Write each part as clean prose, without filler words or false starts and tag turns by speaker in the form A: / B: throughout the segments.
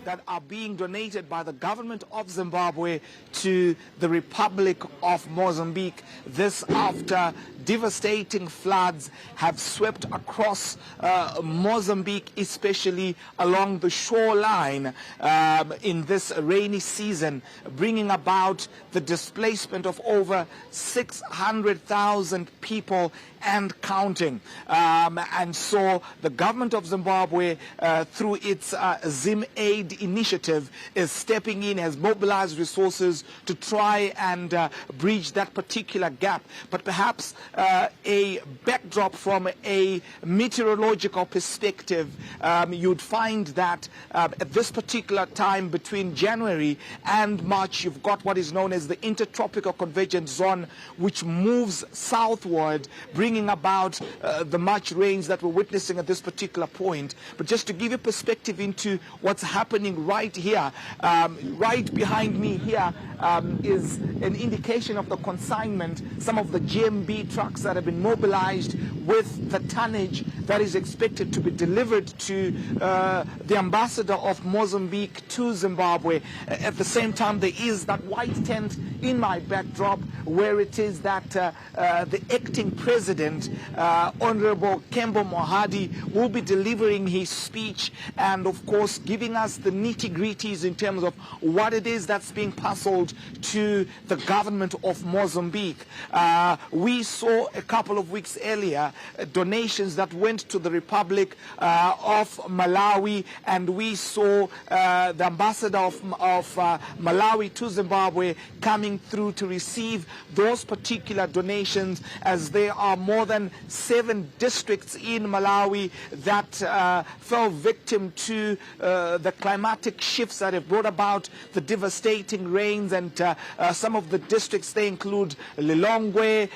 A: that are being donated by the government of Zimbabwe to the Republic of Mozambique. This after devastating floods have swept across Mozambique, especially along the shoreline in this rainy season, bringing about the displacement of over 600,000 people and counting. And so the government of Zimbabwe, through its Zim Aid initiative, is stepping in, has mobilized resources to try and bridge that particular gap. But perhaps a backdrop from a meteorological perspective, you'd find that at this particular time between January and March, you've got what is known as the Intertropical Convergence Zone, which moves southward, bringing about the March rains that we're witnessing at this particular point. But just to give you perspective into what's happening right here, right behind me here is an indication of the consignment, some of the GMB trucks that have been mobilized with the tonnage that is expected to be delivered to the ambassador of Mozambique to Zimbabwe. At the same time, there is that white tent in my backdrop where it is that the acting president, Honorable Kembo Mohadi, will be delivering his speech and, of course, giving us the nitty-gritties in terms of what it is that's being parceled to the government of Mozambique. We saw a couple of weeks earlier donations that went to the Republic of Malawi, and we saw the ambassador of Malawi to Zimbabwe coming through to receive those particular donations, as there are more than 7 districts in Malawi that fell victim to the climatic shifts that have brought about the devastating rains, and some of the districts, they include Lilongwe,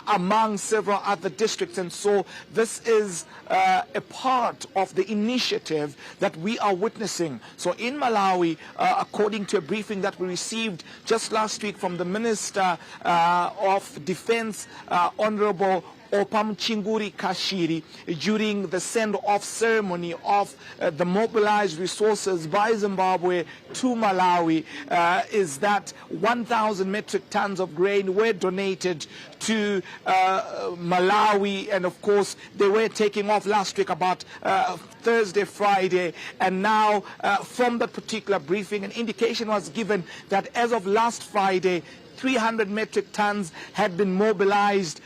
A: among several other districts. And so this is a part of the initiative that we are witnessing. So in Malawi, according to a briefing that we received just last week from the Minister of Defense, Honorable Opamchinguri Kashiri, during the send-off ceremony of the mobilized resources by Zimbabwe to Malawi, is that 1,000 metric tons of grain were donated to Malawi, and of course they were taking off last week about Thursday, Friday, and now from that particular briefing, an indication was given that as of last Friday, 300 metric tons had been mobilized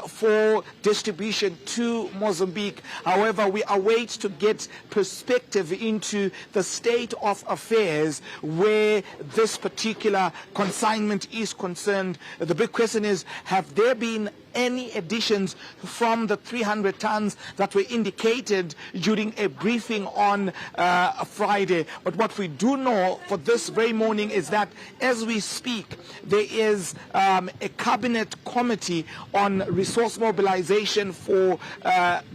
A: for distribution to Mozambique. However, we await to get perspective into the state of affairs where this particular consignment is concerned. The big question is, have there been any additions from the 300 tons that were indicated during a briefing on Friday? But what we do know for this very morning is that as we speak, there is a cabinet committee on resource mobilization for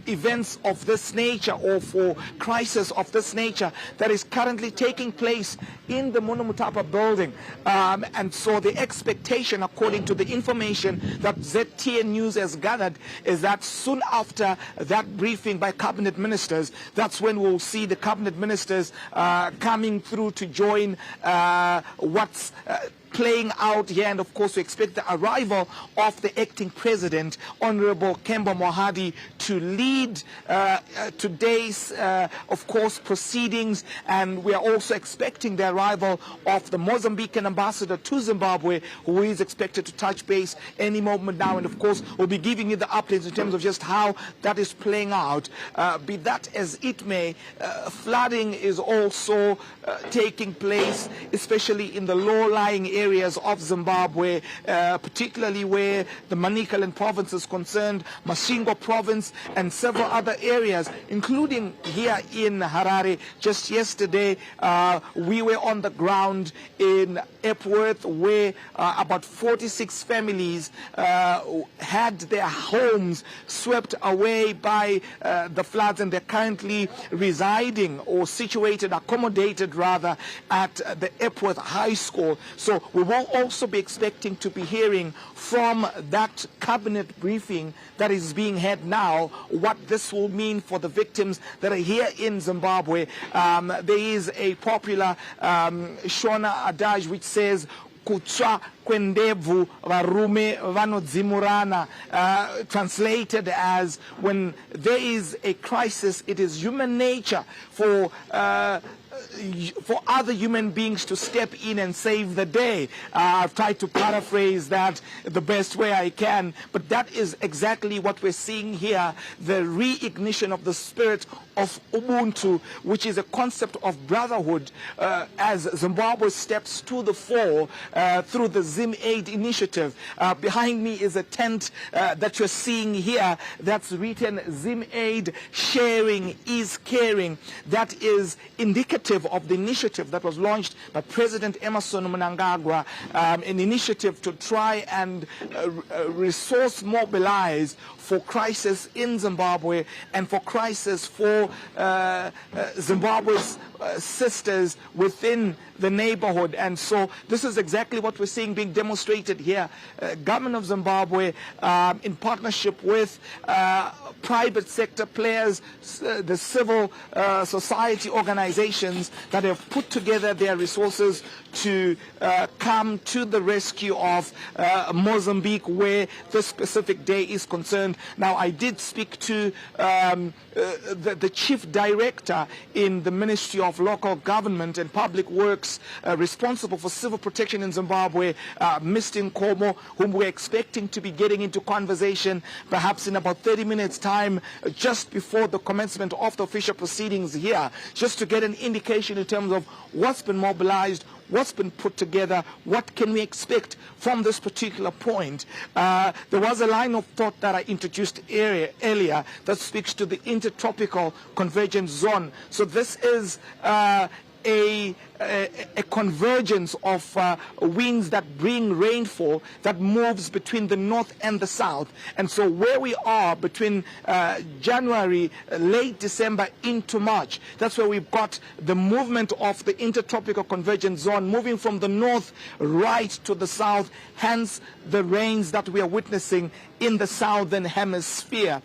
A: events of this nature, or for crisis of this nature, that is currently taking place in the Munumutapa building. And so the expectation, according to the information that ZTN News has gathered, is that soon after that briefing by cabinet ministers, that's when we'll see the cabinet ministers coming through to join what's playing out here. And of course we expect the arrival of the acting president, Honorable Kembo Mohadi, to lead today's of course proceedings. And we are also expecting the arrival of the Mozambican ambassador to Zimbabwe, who is expected to touch base any moment now. And of course we'll be giving you the updates in terms of just how that is playing out. Be that as it may, flooding is also taking place, especially in the low-lying areas of Zimbabwe, particularly where the Manicaland province is concerned, Masvingo province, and several other areas, including here in Harare. Just yesterday, we were on the ground in Epworth, where about 46 families had their homes swept away by the floods, and they're currently residing or situated, accommodated rather, at the Epworth High School. So We will also be expecting to be hearing from that cabinet briefing that is being had now what this will mean for the victims that are here in Zimbabwe. There is a popular Shona adage which says, kutsva kwendebvu varume vanodzimurana, translated as, when there is a crisis, it is human nature for other human beings to step in and save the day. I've tried to paraphrase that the best way I can, but that is exactly what we're seeing here, the reignition of the spirit of Ubuntu, which is a concept of brotherhood, as Zimbabwe steps to the fore through the Zim Aid initiative. Behind me is a tent that you're seeing here that's written Zim Aid, sharing is caring. That is indicative of the initiative that was launched by President Emerson Mnangagwa, an initiative to try and resource mobilize for crisis in Zimbabwe and for crisis for Zimbabwe's sisters within the neighborhood. And so this is exactly what we're seeing being demonstrated here. Government of Zimbabwe, in partnership with private sector players, the civil society organizations that have put together their resources to come to the rescue of Mozambique, where this specific day is concerned. Now, I did speak to the chief director in the Ministry of Local Government and Public Works, responsible for civil protection in Zimbabwe, Mr. Nkomo, whom we're expecting to be getting into conversation perhaps in about 30 minutes time, just before the commencement of the official proceedings here, just to get an indication in terms of what's been mobilized, what's been put together, what can we expect from this particular point. There was a line of thought that I introduced earlier that speaks to the intertropical convergence zone. So this is a convergence of winds that bring rainfall that moves between the north and the south. And so where we are between January, late December into March, that's where we've got the movement of the intertropical convergence zone moving from the north right to the south, hence the rains that we are witnessing in the southern hemisphere.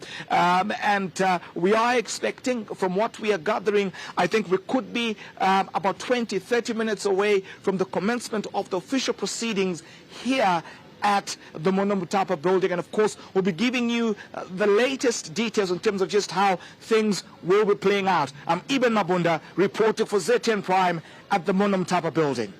A: We are expecting, from what we are gathering, I think we could be about 20-30 minutes away from the commencement of the official proceedings here at the Monomotapa building. And of course, we'll be giving you the latest details in terms of just how things will be playing out. I'm Eben Mabunda, reporting for ZTN Prime at the Monomotapa building.